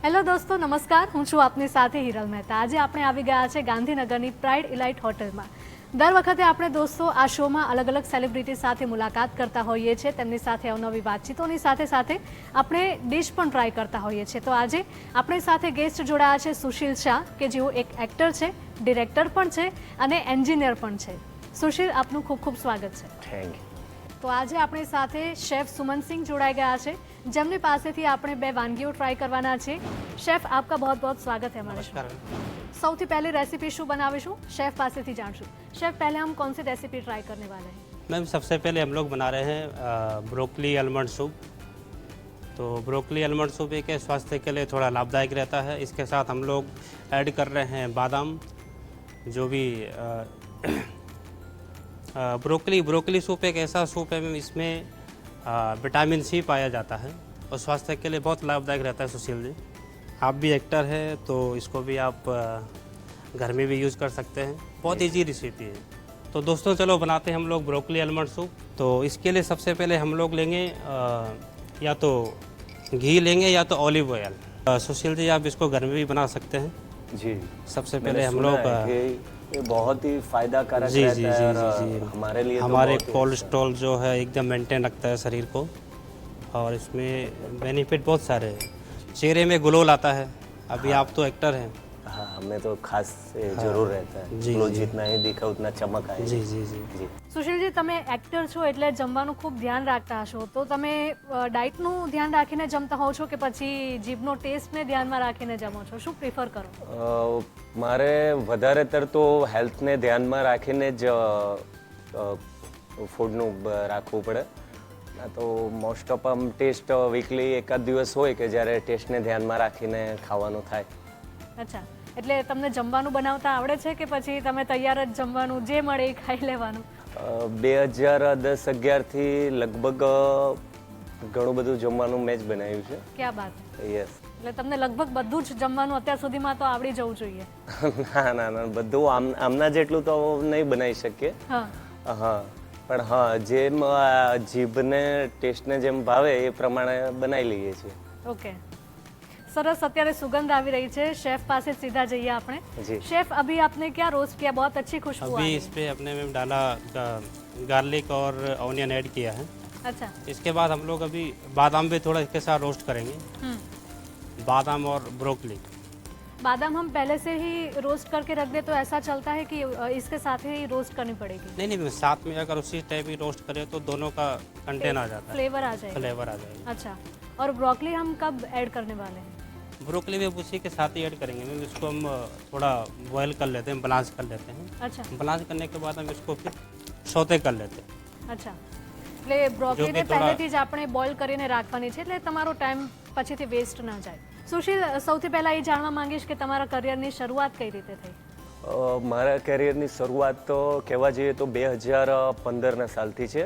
Hello દોસ્તો, નમસ્કાર. હું છું આપની સાથે હિરલ મહેતા. આજે આપણે આવી ગયા છે ગાંધીનગરની પ્રાઇડ ઇલાઇટ હોટલમાં. દર વખતે આપણે દોસ્તો આ શોમાં અલગ અલગ સેલિબ્રિટી સાથે મુલાકાત કરતા હોઈએ છીએ, તેમની સાથે અવનવી વાતચીતોની સાથે સાથે આપણે ડિશ પણ ટ્રાય કરતા હોઈએ છીએ. તો આજે આપણી સાથે ગેસ્ટ જોડાયા છે સુશીલ શાહ, કે જેઓ એક એક્ટર છે, ડિરેક્ટર પણ છે અને એન્જિનિયર પણ છે. સુશીલ, આપનું ખૂબ ખૂબ સ્વાગત છે. Thank you. તો આજે આપણી સાથે શેફ સુમનસિંહ જોડાઈ ગયા છે, જેમની પાસેથી આપણે બે વાનગીઓ ટ્રાય કરવાના છે. शेफ आपका बहुत बहुत स्वागत है हमारे शो में। सौથી पहले रेसिपी शू बनाविशु शेफ पास से जानशु। शेफ पहले हम कौन सी रेसिपी ट्राई करने वाले हैं? मैम सबसे पहले हम लोग बना रहे हैं ब्रोकली आलमंड सूप। तो ब्रोकली आलमंड सूप एक स्वास्थ्य के लिए थोड़ा लाभदायक रहता है। इसके साथ हम लोग ऐड कर रहे हैं बादाम, जो भी ब्रोकली सूप एक ऐसा सूप है इसमें विटामिन सी पाया जाता है और स्वास्थ्य के लिए बहुत लाभदायक रहता है। सुशील जी, आप भी एक्टर हैं तो इसको भी आप घर में भी यूज़ कर सकते हैं। बहुत इजी रेसिपी है। तो दोस्तों चलो बनाते हैं हम लोग ब्रोकली आलमंड सूप। तो इसके लिए सबसे पहले हम लोग लेंगे या तो घी लेंगे या तो ऑलिव ऑयल। सुशील जी, आप इसको घर में भी बना सकते हैं। जी, सबसे पहले हम लोग ये बहुत ही फायदाकारक जी रहता जी है जी और जी हमारे लिए तो हमारे बहुत ही कोलेस्ट्रॉल जो है एकदम मेंटेन रखता है शरीर को, और इसमें बेनिफिट बहुत सारे हैं। चेहरे में ग्लो लाता है। अभी आप तो एक्टर हैं। हाँ, हमें तो खास जरूर रहता है। जी, ग्लो जी। जितना ही दिखा उतना चमक आए। जी जी जी जी। સુશીલજી, તમે એક્ટર છો એટલે જમવાનું ખૂબ ધ્યાન રાખતા હશો, તો તમે ડાયટનું ધ્યાન રાખીને જમતા હોવ છો કે પછી જીભનો ટેસ્ટને ધ્યાનમાં રાખીને જમો છો? શું પ્રિફર કરો? મારે વધારેતર તો હેલ્થને ધ્યાનમાં રાખીને જ ફૂડનું રાખવું પડે. ના તો મોસ્ટ ઓફ આમ ટેસ્ટ વીકલી એકાદ દિવસ હોય કે જ્યારે ટેસ્ટને ધ્યાનમાં રાખીને ખાવાનું થાય. અચ્છા, એટલે તમને જમવાનું બનાવતા આવડે છે કે પછી તમે તૈયાર જ જમવાનું જે મળે એ ખાઈ લેવાનું? 2010-11થી લગભગ ઘણું બધું જમવાનું મેં જ બનાવ્યું છે. ક્યાં બાત. યસ. એટલે તમને લગભગ બધું જ જમવાનું અત્યાર સુધીમાં તો આવડી જવું જોઈએ. ના ના ના, બધું આમના જેટલું તો નહીં બનાવી શકીએ. હા હા, પણ હા, જેમ જીભને ટેસ્ટને જેમ ભાવે એ પ્રમાણે બનાવી લઈએ છીએ. ઓકે, સરસ. અત્યારે સુગંધ આવી રહી છે. शेफ पास सीधा जाइए आपने। जी। शेफ, अभी आपने क्या रोस्ट किया? बहुत अच्छी खुशबू आ अभी रही इस पे अपने में डाला गार्लिक और ऑनियन ऐड किया है। है। अच्छा। इसके बाद हम लोग अभी बादाम भी थोड़ा इसके साथ रोस्ट करेंगे। बादाम और ब्रोकली। बादाम हम पहले से ही रोस्ट करके रख दे तो ऐसा चलता है कि इसके साथ ही रोस्ट करनी पड़ेगी? नहीं नहीं, साथ में अगर उसी टाइप की रोस्ट करें तो दोनों का कंटेन आ जाता है, फ्लेवर आ जाएगा। फ्लेवर आ जाएगा। अच्छा, और ब्रोकली हम कब ऐड करने वाले हैं? ब्रोकली भी उसी के साथ ही ऐड करेंगे मैम। इसको हम थोड़ा बॉयल कर लेते हैं, ब्लांच कर लेते हैं। अच्छा ब्लांच करने के बाद हम इसको फिर सौते कर लेते हैं। अच्छा, એટલે બ્રોકલીને પહેલેથી જ આપણે બોઇલ કરીને રાખવાની છે, એટલે તમારો ટાઈમ પછીથી વેસ્ટ ના જાય. સુશીલ, સૌથી પહેલા એ જાણવા માંગીશ કે તમારા કરિયરની શરૂઆત કઈ રીતે થઈ? મારા કેરિયરની શરૂઆત તો કહેવા જઈએ તો 2015ના સાલથી છે,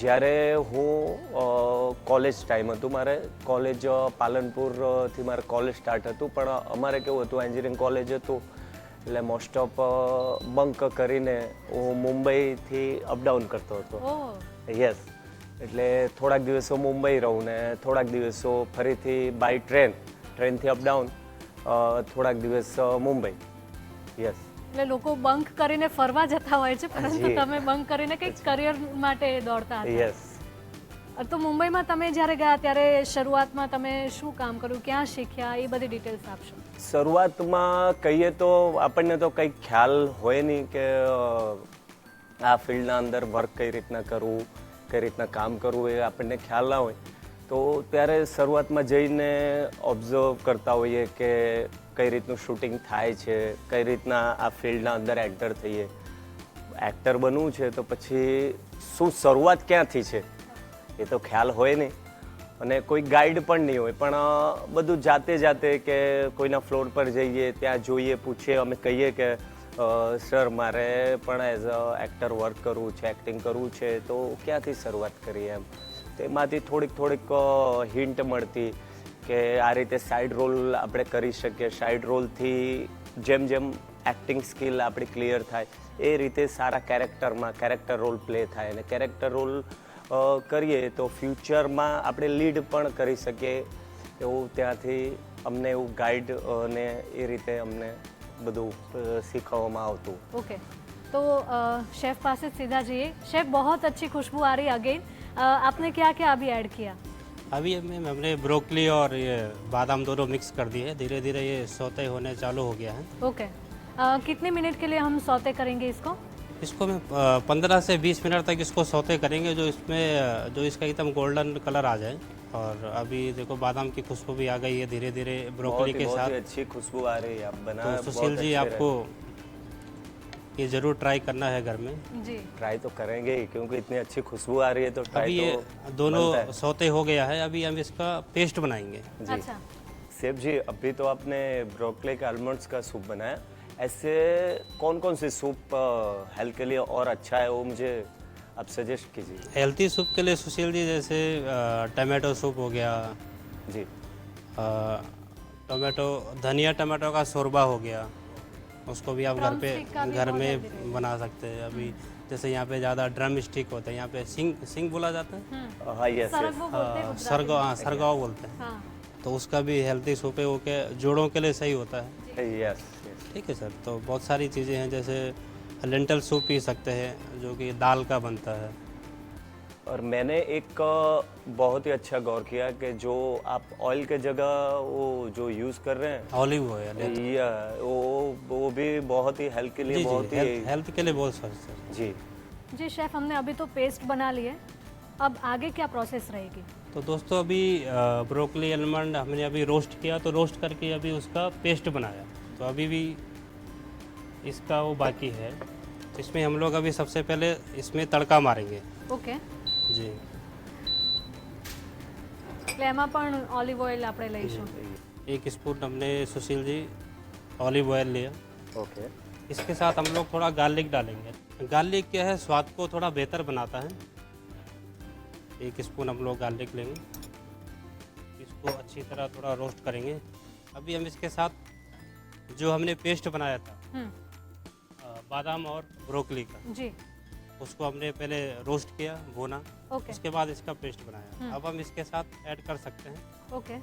જ્યારે હું કોલેજ ટાઈમ હતું. મારે કોલેજ પાલનપુરથી મારે કોલેજ સ્ટાર્ટ હતું, પણ અમારે કેવું હતું, એન્જિનિયરિંગ કોલેજ હતું એટલે મોસ્ટ ઓફ બંક કરીને હું મુંબઈથી અપડાઉન કરતો હતો. ઓહ, યસ. એટલે થોડાક દિવસો મુંબઈ રહું ને થોડાક દિવસો ફરીથી બાય ટ્રેનથી અપડાઉન, થોડાક દિવસ મુંબઈ. યસ. એટલે લોકો બંક કરીને ફરવા જતા હોય છે, પરંતુ જી. તમે બંક કરીને કંઈક કરિયર માટે દોડતા હતા. યસ. તો મુંબઈમાં તમે જ્યારે ગયા ત્યારે શરૂઆતમાં તમે શું કામ કર્યું, ક્યાં શીખ્યા, એ બધી ડિટેલ્સ આપશો? શરૂઆતમાં કહીએ તો આપણને તો કંઈ ખ્યાલ હોય નહીં કે આ ફિલ્ડના અંદર વર્ક કઈ રીતના કરવું, કઈ રીતના કામ કરવું, એ આપણને ખ્યાલ ના હોય. તો ત્યારે શરૂઆતમાં જઈને ઓબ્ઝર્વ કરતા હોઈએ કે કઈ રીતનું શૂટિંગ થાય છે, કઈ રીતના આ ફિલ્ડના અંદર એન્ટર થઈએ. એક્ટર બનવું છે તો પછી શું શરૂઆત ક્યાંથી છે એ તો ખ્યાલ હોય નહીં, અને કોઈ ગાઈડ પણ નહીં હોય. પણ બધું જાતે જાતે કે કોઈના ફ્લોર પર જઈએ, ત્યાં જોઈએ, પૂછીએ, અમે કહીએ કે સર મારે પણ એઝ અ એક્ટર વર્ક કરવું છે, એક્ટિંગ કરવું છે, તો ક્યાંથી શરૂઆત કરીએ એમ. તેમાંથી થોડીક હિન્ટ મળતી કે આ રીતે સાઈડ રોલ આપણે કરી શકીએ. સાઈડ રોલથી જેમ જેમ એક્ટિંગ સ્કિલ આપણી ક્લિયર થાય એ રીતે સારા કેરેક્ટર રોલ પ્લે થાય, અને કેરેક્ટર રોલ કરીએ તો ફ્યુચરમાં આપણે લીડ પણ કરી શકીએ એવું ત્યાંથી અમને એવું ગાઈડ ને એ રીતે અમને બધું શીખવવામાં આવતું. ओके तो शेफ पास से सीधा जाइए. शेफ बहुत अच्छी खुशबू आ रही है अगेन. आपने क्या क्या अभी ऐड किया? अभी में हमने ब्रोकली और ये बादाम दोनों मिक्स कर दिए. धीरे धीरे ये सौते होने चालू हो गया है. ओके कितने मिनट के लिए हम सौते करेंगे इसको? इसको में 15 से 20 मिनट तक इसको सौते करेंगे, जो इसमें जो इसका एकदम गोल्डन कलर आ जाए. और अभी देखो बादाम की खुशबू भी आ गई है धीरे धीरे ब्रोकली के बहुत ही साथ. अच्छी खुशबू आ रही है. आप बना तो सुशील जी आपको ये ज़रूर ट्राई करना है घर में. जी ट्राई तो करेंगे ही, क्योंकि इतनी अच्छी खुशबू आ रही है तो अभी ट्राई ये तो बनता दोनों है. सौते हो गया है. अभी हम इसका पेस्ट बनाएंगे. जी. अच्छा सेफ जी, अभी तो आपने ब्रोकली के आलमंड्स का सूप बनाया. ऐसे कौन कौन से सूप हेल्थ के लिए और अच्छा है, वो मुझे आप सजेस्ट कीजिए. हेल्थी सूप के लिए सुशील जी जैसे टमाटो सूप हो गया, जी. टमाटो धनिया टमाटो का शोरबा हो गया, उसको भी आप घर पे Drumstick का भी घर बहुत में healthy रहेगा. बना सकते हैं. अभी जैसे यहाँ पे ज़्यादा ड्रम स्टिक होते हैं, यहाँ पे सिंग सिंग बोला जाता है, हाँ, यस सरग यस. वो बोलते हैं गुजराती सरगाव बोलते हैं. में. हाँ तो उसका भी हेल्थी सूप है, वो के जोड़ों के लिए सही होता है. यस. ठीक है सर. तो बहुत सारी चीज़ें हैं, जैसे लेंटल सूप पी सकते हैं जो कि दाल का बनता है. और मैंने एक बहुत ही अच्छा गौर किया कि जो आप ऑयल के जगह वो जो यूज़ कर रहे हैं, ऑलिव ऑयल या वो भी बहुत ही हेल्थ के लिए जी बहुत जी ही. हेल्थ के लिए बहुत स्वस्थ है. जी. जी शेफ हमने अभी तो पेस्ट बना लिए, अब आगे क्या प्रोसेस रहेगी? तो दोस्तों अभी ब्रोकली आलमंड हमने अभी रोस्ट किया, तो रोस्ट करके अभी उसका पेस्ट बनाया. तो अभी भी इसका वो बाकी है. तो इसमें हम लोग अभी सबसे पहले इसमें तड़का मारेंगे. ઓકે जी. એટલે એમાં પણ ઓલિવ ઓઇલ આપણે લઈશું. 1 स्पून हमने सुशील जी ऑलिव ऑयल लिया. ओके. इसके साथ हम लोग थोड़ा गार्लिक डालेंगे. गार्लिक क्या है, स्वाद को थोड़ा बेहतर बनाता है. 1 स्पून हम लोग गार्लिक लेंगे, इसको अच्छी तरह थोड़ा रोस्ट करेंगे. अभी हम इसके साथ जो हमने पेस्ट बनाया था बादाम और ब्रोकली का, जी उसको हमने पहले रोस्ट किया, भुना, ओके उसके बाद इसका पेस्ट बनाया. अब हम इसके साथ ऐड कर सकते हैं ओके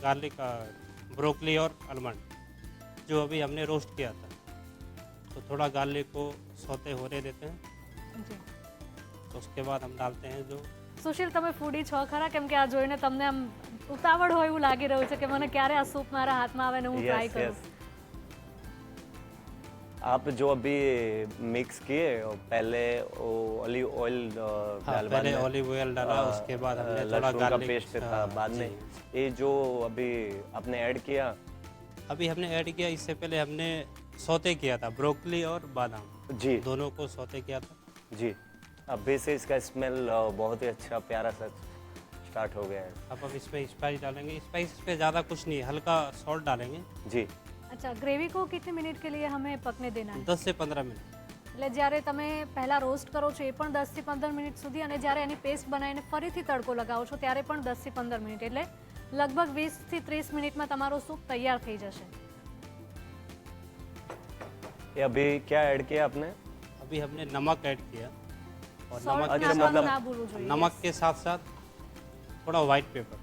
गार्लिक, ब्रोकली और आलमंड जो अभी हमने रोस्ट किया था. तो थोड़ा गार्लिक को सौते होने देते हैं. જી तो उसके बाद हम डालते हैं जो સુશીલ તમે ફૂડી છો ખરા? કેમ કે આ જોઈને તમને આમ ઉતાવળ હોય એવું લાગી રહ્યું છે કે મને ક્યારે આ સૂપ મારા હાથમાં આવે ને હું ટ્રાય यस કરું. यस. आप जो अभी मिक्स किए और पहले वो ऑलिव ऑयल हाँ, डाल पहले ऑलिव ऑयल डाला, उसके बाद हमने थोड़ा लहसुन का गार्लिक पेस्ट था हाँ, बाद में. जी. ये जो अभी आपने ऐड किया. अभी हमने ऐड किया, इससे पहले हमने सौते किया था ब्रोकली और बादाम, जी दोनों को सौते किया था. जी. अभी से इसका स्मेल बहुत ही अच्छा प्यारा सा स्टार्ट हो गया है. अब हम इसमें स्पाइस डालेंगे. स्पाइस पे ज़्यादा कुछ नहीं, हल्का सॉल्ट डालेंगे. जी. અચ્છા ગ્રેવી को कितने मिनट के लिए हमें पकने देना है? 10 से 15 मिनट. એટલે જ્યારે તમે પહેલા રોસ્ટ કરો છો એ પણ 10 થી 15 મિનિટ સુધી, અને જ્યારે એની પેસ્ટ બનાવીને ફરીથી તડકો લગાવો છો ત્યારે પણ 10 થી 15 મિનિટ, એટલે લગભગ 20 થી 30 મિનિટમાં તમારો સૂપ તૈયાર થઈ જશે. ये अभी क्या ऐड किया आपने? अभी हमने नमक ऐड किया, और Salt नमक के अच्छा, નાખવાનું मतलब- ના ભૂલવું જોઈએ. नमक के साथ साथ थोड़ा वाइट पेपर.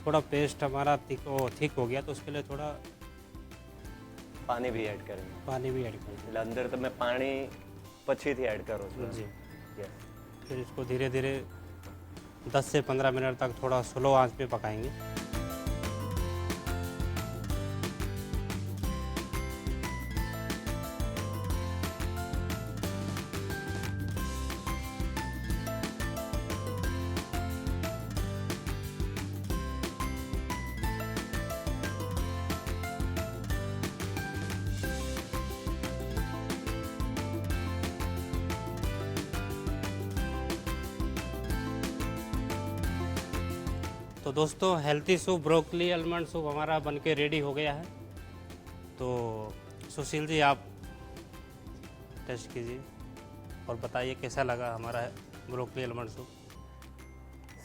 थोड़ा पेस्ट हमारा थिक हो गया, तो उसके लिए थोड़ा पानी भी ऐड करेंगे. पानी भी ऐड करेंगे. એટલે અંદર તમે પાણી પછીથી એડ કરો છો. जी. Yes. फिर इसको धीरे धीरे 10 से 15 मिनट तक थोड़ा स्लो आंच पे पकाएंगे. तो दोस्तों healthy soup broccoli almond soup हमारा बनके रेडी हो गया है. तो सुशील जी आप टेस्ट कीजिए और बताइए कैसा लगा हमारा ब्रोकली आलमंड सूप.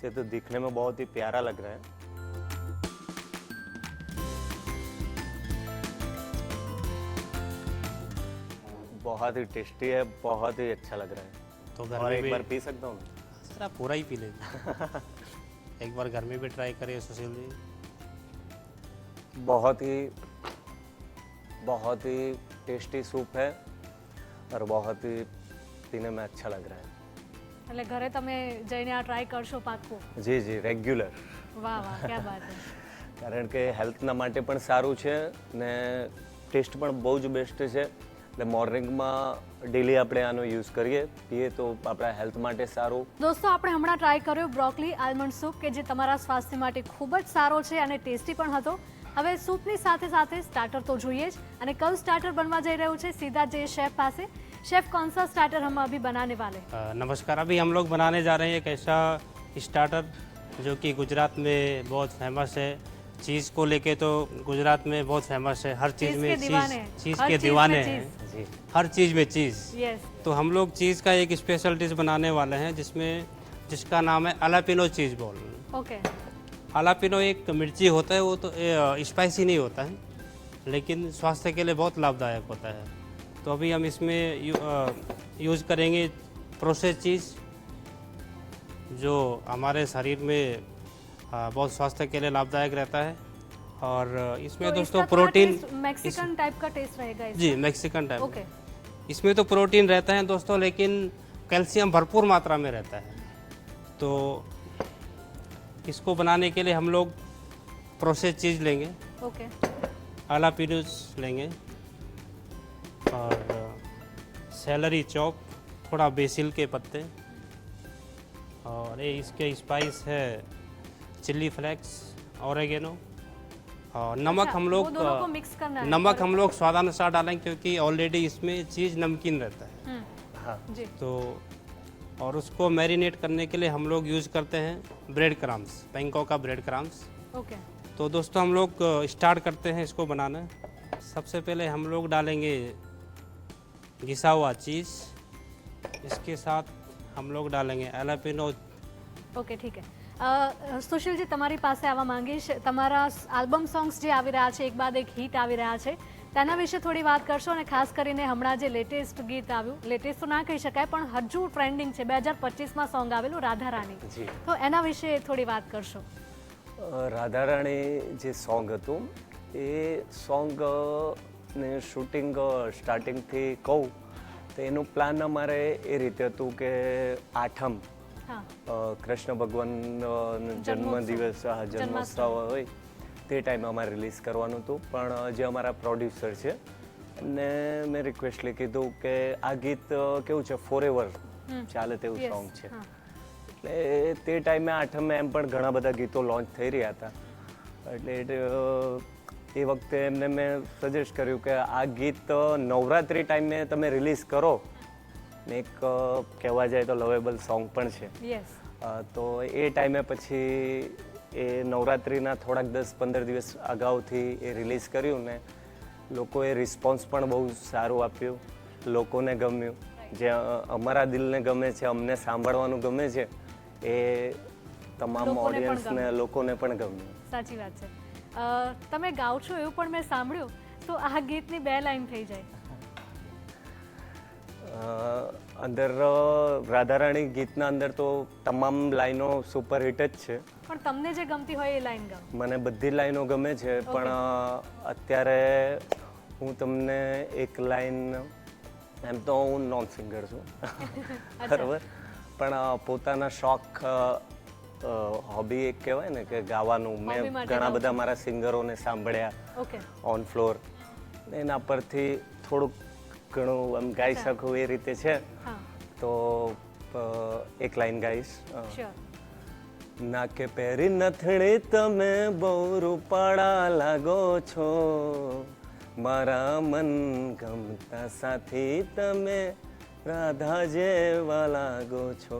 से तो दिखने में बहुत ही प्यारा लग रहा है. बहुत ही टेस्टी है, बहुत ही अच्छा लग रहा है. तो घर और में एक भी बार पी सकता हूँ? सर आप पूरा ही पी लीजिए. एक बार घर में भी ट्राई करिए सुशील जी. बहुत ही टेस्टी सूप है और बहुत ही पीने में अच्छा लग रहा है। એટલે ઘરે તમે જઈને આ ટ્રાય કરશો પાક્કું? જી જી રેગ્યુલર, વાહ વાહ, ક્યા બાત હે. કારણ કે હેલ્થના માટે પણ સારું છે ને ટેસ્ટ પણ બહુ જ બેસ્ટ છે. એટલે મોર્નિંગમાં ડેલી આપણે આનો યુઝ કરીએ પીએ તો આપણા હેલ્થ માટે સારું. દોસ્તો, આપણે હમણાં ટ્રાય કર્યો બ્રોકલી આલમંડ સૂપ કે જે તમારા સ્વાસ્થ્ય માટે ખૂબ જ સારો છે અને ટેસ્ટી પણ હતો. હવે સૂપની સાથે સાથે સ્ટાર્ટર તો જોઈએ જ, અને કયું સ્ટાર્ટર બનવા જઈ રહ્યું છે સીધા જઈએ शेफ પાસે. शेफ, कौन सा स्टार्टर हम अभी बनाने वाले? नमस्कार, अभी हम लोग बनाने जा रहे हैं एक ऐसा स्टार्टर जो कि गुजरात में बहुत फेमस है। चीज़ को लेके तो गुजरात में बहुत फेमस है, हर चीज़ में चीज़ के दीवाने हैं, जी हर चीज़ में चीज़। यस. तो हम लोग चीज़ का एक स्पेशल डिश बनाने वाले हैं जिसका नाम है अलापिनो चीज़ बॉल। ओके. अलापिनो एक मिर्ची होता है, वो तो स्पाइसी नहीं होता है लेकिन स्वास्थ्य के लिए बहुत लाभदायक होता है। तो अभी हम इसमें यूज़ करेंगे प्रोसेस चीज़ जो हमारे शरीर में बहुत स्वास्थ्य के लिए लाभदायक रहता है। और इसमें तो दोस्तों इसका थोड़ा प्रोटीन, टेस्ट मैक्सिकन टाइप का टेस्ट रहेगा इसका? जी मैक्सिकन टाइप। ओके. इसमें तो प्रोटीन रहता है दोस्तों, लेकिन कैल्शियम भरपूर मात्रा में रहता है। तो इसको बनाने के लिए हम लोग प्रोसेस चीज़ लेंगे, ओके. अलापिनोस लेंगे और सेलरी चॉप, थोड़ा बेसिल के पत्ते, और ये इसके स्पाइस है चिल्ली फ्लेक्स, ऑरेगेनो, और नमक अच्छा, हम वो लोग दोनों को मिक्स करना है? नमक हम लोग स्वादानुसार डालेंगे क्योंकि ऑलरेडी इसमें चीज़ नमकीन रहता है। हाँ जी. तो और उसको मैरिनेट करने के लिए हम लोग यूज़ करते हैं ब्रेड क्रम्स, बैंकॉक का ब्रेड क्रम्स। ओके. तो दोस्तों हम लोग स्टार्ट करते हैं इसको बनाना। सबसे पहले हम लोग डालेंगे घिसा हुआ चीज़, इसके साथ हम लोग डालेंगे एलापिनो। ઓકે, ઠીક છે. સુશીલજી, તમારી પાસે આવવા માંગીશ. તમારા આલ્બમ સોંગ્સ જે આવી રહ્યા છે, એક બાદ એક હિટ આવી રહ્યા છે, તેના વિશે થોડી વાત કરશો, અને ખાસ કરીને હમણાં જે લેટેસ્ટ ગીત આવ્યું, લેટેસ્ટ તો ના કહી શકાય પણ હજુ ટ્રેન્ડિંગ છે, 2025માં સોંગ આવેલું રાધા રાણી, જી. તો એના વિશે થોડી વાત કરશો. રાધા રાણી જે સોંગ હતું એ સોંગ ને શૂટિંગ સ્ટાર્ટિંગથી કહું તો એનું પ્લાન અમારે એ રીતે હતું કે આઠમ હા. કૃષ્ણ ભગવાનનો જન્મદિવસ જન્મોત્સવ હોય તે ટાઈમે અમારે રિલીઝ કરવાનું હતું. પણ જે અમારા પ્રોડ્યુસર છે એમને મેં રિક્વેસ્ટલી કીધું કે આ ગીત કેવું છે ફોરએવર ચાલે તેવું Yes. સોંગ છે. હા. એટલે તે ટાઈમે આઠમે એમ પણ ઘણા બધા ગીતો લોન્ચ થઈ રહ્યા હતા. એટલે એ વખતે એમને મેં સજેસ્ટ કર્યું કે આ ગીત નવરાત્રિ ટાઈમે તમે રિલીઝ કરો ને એક કહેવા જાય તો લવેબલ સોંગ પણ છે. યસ. તો એ ટાઈમે પછી એ નવરાત્રિના થોડાક 10-15 દિવસ અગાઉથી એ રિલીઝ કર્યું ને લોકોએ રિસ્પોન્સ પણ બહુ સારું આપ્યું, લોકોને ગમ્યું. જે અમારા દિલને ગમે છે, અમને સાંભળવાનું ગમે છે, એ તમામ લોકોને પણ ઓડિયન્સને ગમે. લોકોને પણ ગમ્યું. સાચી વાત છે. તમે ગાઓ છો એવું પણ મેં સાંભળ્યું, તો આ ગીતની 2 લાઈન થઈ જાય. અંદર રાધારાણી ગીતના અંદર તો તમામ લાઈનો સુપરહિટ જ છે. પણ તમને જે ગમતી હોય એ લાઈન ગાઓ. મને બધી લાઈનો ગમે છે, પણ અત્યારે હું તમને એક લાઈન, એમ તો હું નોન સિંગર છું બરાબર, પણ પોતાના શોખ હોબી એક કહેવાય ને કે ગાવાનું. Hobby મેં માટે ઘણા ગાઓ બધા મારા સિંગરોને સાંભળ્યા ઓકે. ઓન ફ્લોર, એના પરથી થોડુંક ઘણું આમ ગાઈ શકું એ રીતે છે. હા. તો એક લાઈન ગાઈશ. શ્યોર. નાકે પહેરી નથણી તમે બહુ રૂપાળા લાગો છો, મારા મન ગમતા સાથી તમે રાધા જેવા લાગો છો.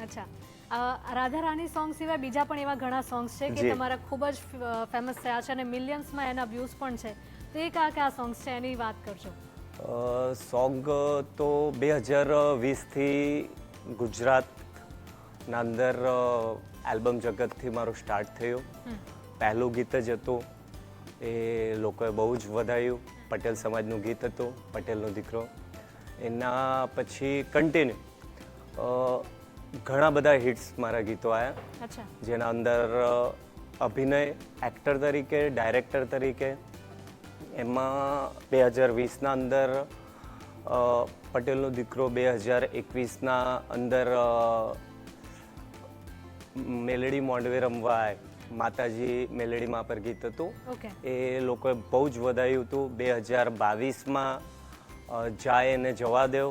અચ્છા. રાધા રાણી સોંગ સિવાય બીજા પણ એવા ઘણા સોંગ્સ છે કે જી. તમારા ખૂબ જ ફેમસ થયા છે અને મિલિયન્સમાં એના વ્યૂઝ પણ છે, તો એ કયા સોંગ્સ છે એની વાત કરજો. સોંગ તો 2020થી ગુજરાતના અંદર આલ્બમ જગતથી મારું સ્ટાર્ટ થયું. પહેલું ગીત જ હતું, એ લોકોએ બહુ જ વધાયું. પટેલ સમાજનું ગીત હતું, પટેલનો દીકરો. એના પછી કન્ટિન્યુ ઘણા બધા હિટ્સ મારા ગીતો આવ્યા, અચ્છા. જેના અંદર અભિનય એક્ટર તરીકે, ડાયરેક્ટર તરીકે, એમાં 2020ના અંદર પટેલનો દીકરો, 2021ના અંદર મેલેડી મોંડવે રમવા માતાજી મેલેડીમાં પર ગીત હતું, ઓકે એ લોકોએ બહુ જ વધાયું હતું. 2022માં જાય ને જવા દેવ,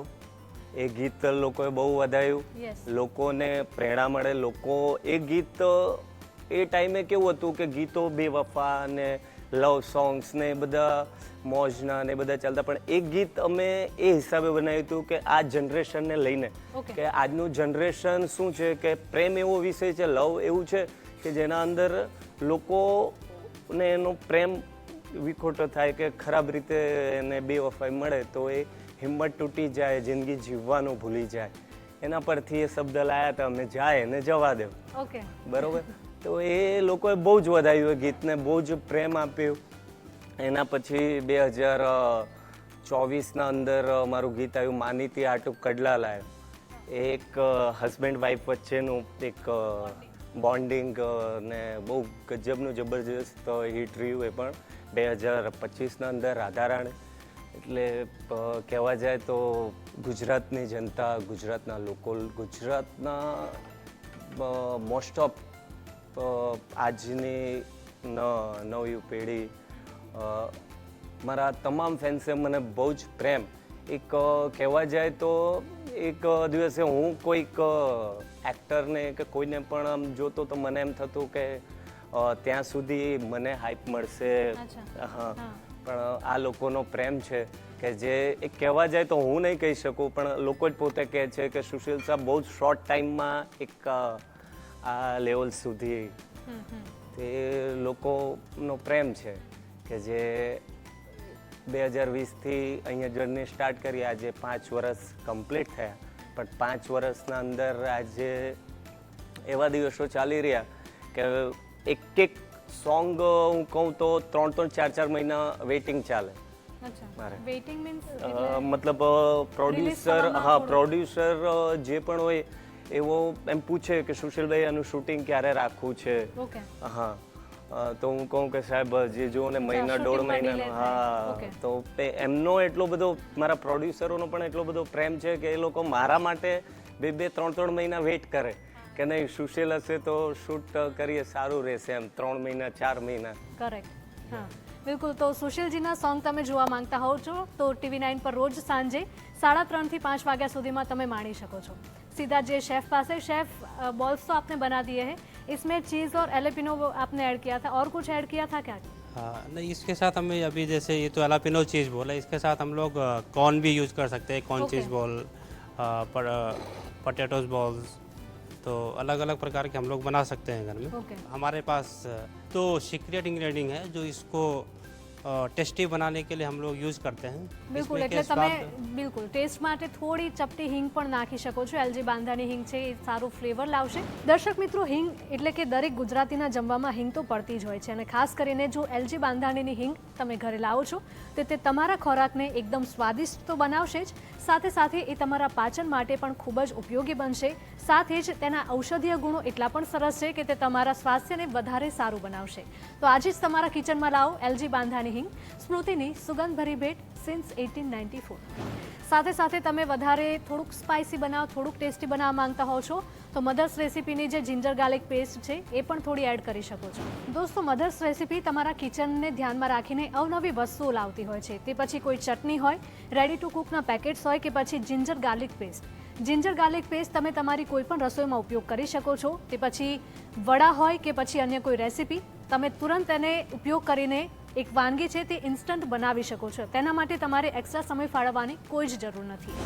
એ ગીત લોકોએ બહુ વધાયું. યસ લોકોને પ્રેરણા મળે. લોકો એ ગીત એ ટાઈમે કેવું હતું કે ગીતો બેવફા ને લવ સોંગ્સ ને એ બધા મોજના ને એ બધા ચાલતા, પણ એક ગીત અમે એ હિસાબે બનાવ્યું હતું કે આ જનરેશનને લઈને, ઓકે કે આજનું જનરેશન શું છે કે પ્રેમ એવો વિષય છે, લવ એવું છે કે જેના અંદર લોકોને એનો પ્રેમ વિખોટો થાય કે ખરાબ રીતે એને બેવફાઈ મળે તો એ હિંમત તૂટી જાય, જિંદગી જીવવાનું ભૂલી જાય. એના પરથી એ શબ્દ લાયા હતા અમે, જાય ને જવા દેવ. ઓકે બરોબર. તો એ લોકોએ બહુ જ વધાર્યું એ ગીતને, બહુ જ પ્રેમ આપ્યું. એના પછી 2024ના અંદર મારું ગીત આવ્યું માનીતી આટું કડલા લાયો. એક હસબન્ડ વાઈફ વચ્ચેનું એક બોન્ડિંગ ને બહુ ગજબનું જબરજસ્ત હિટ રહ્યું. એ પણ 2025ના અંદર રાધારાણી. એટલે કહેવા જાય તો ગુજરાતની જનતા, ગુજરાતના લોકો, ગુજરાતના મોસ્ટ ઓફ આજની નવી પેઢી, મારા તમામ ફેન્સે મને બહુ જ પ્રેમ. એક કહેવા જાય તો એક દિવસે હું કોઈક એક્ટરને કે કોઈને પણ આમ જોતો તો મને એમ થતું કે ત્યાં સુધી મને હાઈપ મળશે. હા, પણ આ લોકોનો પ્રેમ છે કે જે એક કહેવા જાય તો હું નહીં કહી શકું, પણ લોકો જ પોતે કહે છે કે સુશીલ સાહેબ બહુ જ શોર્ટ ટાઈમમાં એક આ લેવલ સુધી, તે લોકોનો પ્રેમ છે કે જે 2020થી અહીંયા જર્ની સ્ટાર્ટ કરી, આજે 5 વર્ષ કમ્પ્લીટ થયા. પણ 5 વર્ષના અંદર આજે એવા દિવસો ચાલી રહ્યા કે એક સોંગ હું કહું તો 3-4 મહિના વેઇટિંગ ચાલે મારે. વેઇટિંગ મીન્સ મતલબ પ્રોડ્યુસર, હા પ્રોડ્યુસર જે પણ હોય એવો એમ પૂછે કે સુશીલભાઈ આનું શૂટિંગ ક્યારે રાખવું છે. ઓકે હા, તો હું કહું કે સાહેબ જે જો ને મહિના દોઢ મહિનાનો. હા, તો એમનો એટલો બધો, મારા પ્રોડ્યુસરોનો પણ એટલો બધો પ્રેમ છે કે એ લોકો મારા માટે 2-3 મહિના વેઇટ કરે કે નહીં સુશીલ હશે તો શૂટ કરીએ સારું રહેશે, એમ 3 મહિના 4 મહિના. કરેક્ટ. હા બિલકુલ. તો સુશીલજીના સોંગ તમે જોવા માંગતા હોવ છો તો TV9 પર રોજ સાંજે 3:30 થી 5 वाग्या सुधीમાં તમે માણી શકો છો. सीधा जे शेफ पास है, शेफ बॉल्स तो आपने बना दिए हैं, इसमें चीज़ और एलेपिनो आपने ऐड किया था, और कुछ ऐड किया था क्या? हाँ नहीं, इसके साथ हमें अभी जैसे ये तो एलापिनो चीज़ बॉल है, इसके साथ हम लोग कॉर्न भी यूज़ कर सकते हैं, कॉर्न चीज़ बॉल, पटेटोज बॉल्स, तो अलग अलग प्रकार के हम लोग बना सकते हैं घर में. हमारे पास तो सीक्रेट इंग्रेडिएंट है जो इसको ટેસ્ટી બનાવને કે લિયે હમ લોગ યુઝ કરતે હૈ. બિલકુલ. એટલે તમે બિલકુલ ટેસ્ટ માટે થોડી ચપટી હિંગ પણ નાખી શકો છો. એલજી બાંધાની હિંગ છે, એ સારું ફ્લેવર લાવશે. દર્શક મિત્રો, હિંગ એટલે કે દરેક ગુજરાતીના જમવામાં હિંગ તો પડતી જ હોય છે, અને ખાસ કરીને જો એલજી બાંધાણીની હિંગ તમે ઘરે લાવો છો તો તે તમારા ખોરાકને એકદમ સ્વાદિષ્ટ તો બનાવશે જ, સાથે સાથે એ તમારા પાચન માટે પણ ખૂબ જ ઉપયોગી બનશે. સાથે જ તેના ઔષધીય ગુણો એટલા પણ સરસ છે કે તે તમારા સ્વાસ્થ્યને વધારે સારું બનાવશે. તો આજે જ તમારા કિચનમાં લાવો એલજી બાંધાની હિંગ, સ્મૃતિની સુગંધભરી ભેટ સિન્સ 1894. સાથે સાથે તમે વધારે થોડુંક સ્પાઇસી બનાવો, થોડુંક ટેસ્ટી બનાવવા માંગતા હો છો તો મધર્સ રેસીપીની જે જિંજર ગાર્લિક પેસ્ટ છે એ પણ થોડી એડ કરી શકો છો. દોસ્તો, મધર્સ રેસીપી તમારા કિચનને ધ્યાનમાં રાખીને અવનવી વસ્તુઓ લાવતી હોય છે. તે પછી કોઈ ચટણી હોય, રેડી ટુ કુકના પેકેટ્સ હોય કે પછી ginger garlic paste. Ginger garlic paste તમે તમારી કોઈ પણ રસોઈમાં ઉપયોગ કરી શકો છો. તે પછી વડા હોય કે પછી અન્ય કોઈ રેસીપી, તમે તુરંત એને ઉપયોગ કરીને એક વાનગી છે તે ઇન્સ્ટન્ટ બનાવી શકો છો. તેના માટે તમારે એક્સ્ટ્રા સમય ફાળવવાની કોઈ જ જરૂર નથી.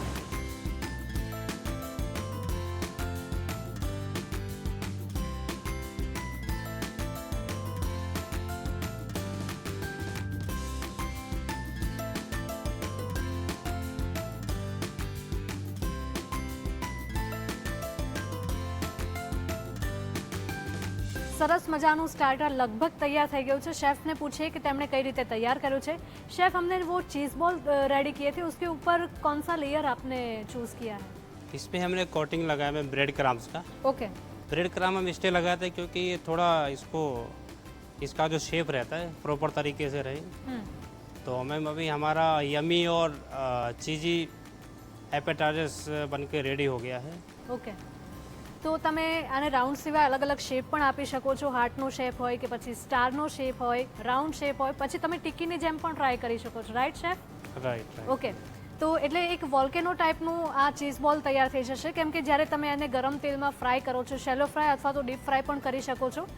સરસ મજાનું સ્ટાર્ટર લગભગ તૈયાર થઈ ગયું છે. શેફને પૂછીએ કે તેમણે કઈ રીતે તૈયાર કર્યું છે. शेफ, हमने वो चीज़ बॉल रेडी किए थे, उसके ऊपर कौन सा लेयर आपने चूज़ किया है? इसमें हमने कोटिंग लगाया है ब्रेड क्रम्स का. ओके. ब्रेड क्रम्स हम इसलिए लगाए थे क्योंकि ये थोड़ा इसको इसका जो शेप रहता है प्रॉपर तरीके से रहे। हम्म, तो मैम अभी हमारा यमी और चीज़ी एपेटाइजर्स बन के रेडी हो गया है। ઓકે. તો તમે આને રાઉન્ડ સિવાય અલગ અલગ શેપ પણ આપી શકો છો. હાર્ટનો શેપ હોય કે પછી સ્ટારનો શેપ હોય, રાઉન્ડ શેપ હોય, પછી તમે ટિક્કીની જેમ પણ ટ્રાય કરી શકો છો, right chef? Right right. Okay. તો એટલે એક વોલ્કેનો ટાઈપનું આ ચીઝ બોલ તૈયાર થઈ જશે, કેમ કે જ્યારે તમે એને ગરમ તેલમાં ફ્રાય કરો છો, શેલો ફ્રાય અથવા તો ડીપ ફ્રાય પણ કરી શકો છો,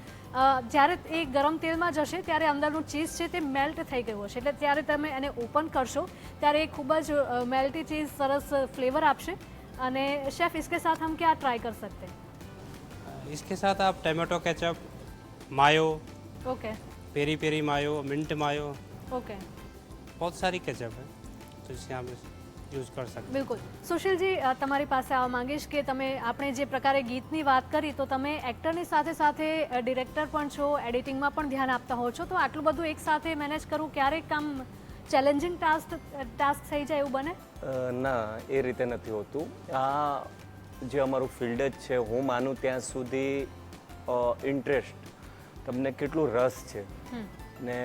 જ્યારે એ ગરમ તેલમાં જશે ત્યારે અંદરનું ચીઝ છે તે મેલ્ટ થઈ ગયું હશે, એટલે ત્યારે તમે એને ઓપન કરશો ત્યારે એ ખૂબ જ મેલ્ટી ચીઝ સરસ ફ્લેવર આપશે. અને शेफ इसके साथ हम क्या ट्राई कर सकते हैं? इसके साथ आप टमाटो केचप, मायो, ओके पेरी पेरी मायो, मिंट मायो, ओके, बहुत सारी केचप है तो इसे हम यूज़ कर सकते हैं। બિલકુલ. સુશીલજી, તમારી પાસે આવવા માંગીશ કે તમે આપણે જે પ્રકારે ગીતની વાત કરી તો તમે એક્ટરની સાથે સાથે ડિરેક્ટર પણ છો, એડિટિંગમાં પણ ધ્યાન આપતા હો છો, તો આટલું બધું એક સાથે મેનેજ કરવું ક્યારેક કામ ચેલેન્જિંગ ટાસ્ક થઈ જાય એવું બને? ના, એ રીતે નથી હોતું. આ જે અમારું ફિલ્ડ જ છે, હું માનું ત્યાં સુધી ઇન્ટરેસ્ટ, તમને કેટલું રસ છે, ને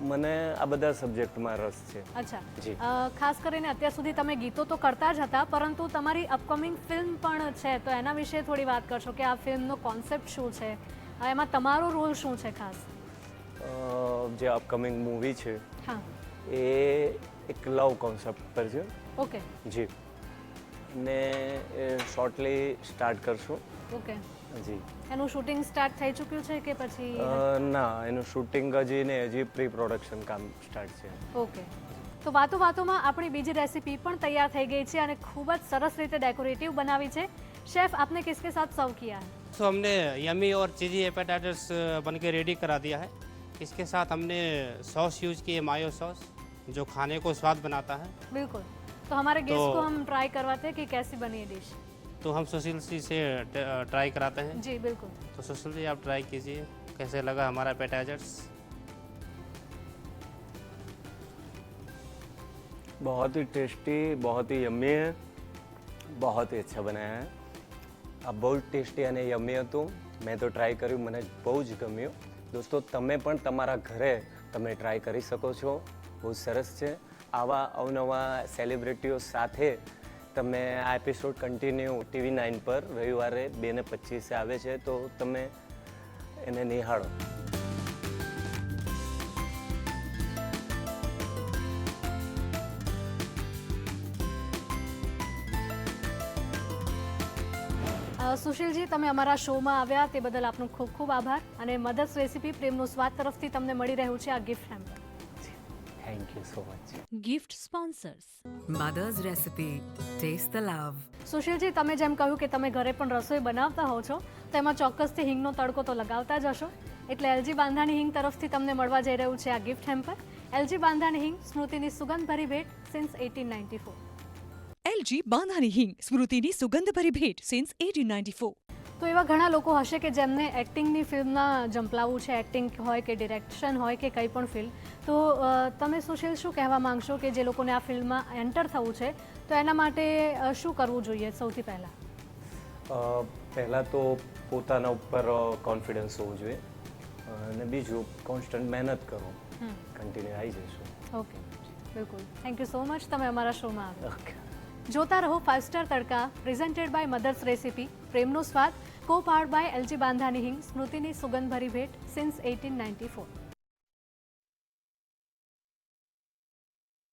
મને આ બધા સબ્જેક્ટમાં રસ છે. અચ્છા. જી. ખાસ કરીને અત્યાર સુધી તમે ગીતો તો કરતા જ હતા, પરંતુ તમારી અપકમિંગ ફિલ્મ પણ છે, તો એના વિશે થોડી વાત કરશો કે આ ફિલ્મનો કોન્સેપ્ટ શું છે, એમાં તમારો રોલ શું છે ખાસ? જે અપકમિંગ મૂવી છે હા, એ એક લવ કોન્સેપ્ટ પર છે. ઓકે જી. ને એ શોર્ટલી સ્ટાર્ટ કરશું. ઓકે. જી. એનું શૂટિંગ સ્ટાર્ટ થઈ ચૂક્યું છે કે પછી? ના, એનું શૂટિંગ હજી પ્રી પ્રોડક્શન કામ સ્ટાર્ટ છે. ઓકે. તો વાતો વાતોમાં આપણી બીજી રેસીપી પણ તૈયાર થઈ ગઈ છે અને ખૂબ જ સરસ રીતે ડેકોરેટિવ બનાવી છે. शेफ, आपने किसके साथ सर्व किया है? तो हमने यमी और चीज़ी एपेटाइजर्स बन के रेडी करा दिया है। इसके साथ हमने सॉस यूज़ किए, मायो सॉस, जो खाने को स्वाद बनाता है। बिल्कुल. तो हमारे गेस्ट तो- को हम ट्राई करवाते हैं कि कैसी बनी ये डिश. तो हम सुशील जी से ट्राई कराते हैं। जी बिल्कुल. तो सुशील जी आप ट्राई कीजिए, कैसे लगा हमारा एपेटाइजर्स। बहुत ही टेस्टी, बहुत ही यम्मी है, बहुत ही अच्छा बनाया है. આ બહુ ટેસ્ટી અને યમ્મી હતું. મેં તો ટ્રાય કર્યું, મને બહુ જ ગમ્યું. દોસ્તો, તમે પણ તમારા ઘરે તમે ટ્રાય કરી શકો છો. બહુ સરસ છે. આવા અવનવા સેલિબ્રિટીઓ સાથે તમે આ એપિસોડ કન્ટિન્યુ TV9 પર રવિવારે 2:25 આવે છે, તો તમે એને નિહાળો. સુશીલજી, તમે અમારા શોમાં આવ્યા તે બદલ આપનો ખૂબ ખૂબ આભાર. અને મધર્સ રેસીપી પ્રેમનો સ્વાદ તરફથી તમને મળી રહ્યું છે આ gift hamper. Thank you so much. Gift sponsors. Mother's recipe. Taste the love. સુશીલજી, તમે જેમ કહ્યું કે તમે ઘરે પણ રસોઈ બનાવતા હો છો, તો એમાં ચોક્કસથી હિંગનો તડકો તો લગાવતા જ હશો, એટલે એલજી બાંધાની હિંગ તરફથી તમને મળવા જઈ રહ્યું છે આ ગિફ્ટ હેમ્પર. એલજી બાંધાની હિંગ, સ્મૃતિની સુગંધભરી ભેટ સિન્સ 1894. LG બાંધાની હિંગ સ્મૃતિની સુગંધભરી ભેટ સિન્સ 1894. તો એવા ઘણા લોકો હશે કે જેમને એક્ટિંગની ફિલ્મમાં જંપલાવવું છે, એક્ટિંગ હોય કે ડિરેક્શન હોય કે કંઈ પણ ફિલ્મ, તો તમે સુશીલ શું કહેવા માંગશો કે જે લોકોને આ ફિલ્મમાં એન્ટર થવું છે, તો એના માટે શું કરવું જોઈએ સૌથી પહેલાં? પહેલાં તો પોતાના ઉપર કોન્ફિડન્સ હોવું જોઈએ, અને બીજું કોન્સ્ટન્ટ મહેનત કરો, કન્ટિન્યુ આવી જઈશું. ઓકે, બિલકુલ. થેન્ક યુ સો મચ, તમે અમારા શોમાં આવ્યા. ઓકે. જોતા રહો 5 star Tadka, presented by mothers recipe, પ્રેમનો સ્વાદ, કો પાવર્ડ બાય એલજી બાંધાની હિંગ, સ્મૃતિની સુગંધભરી ભેટ સિન્સ 1894.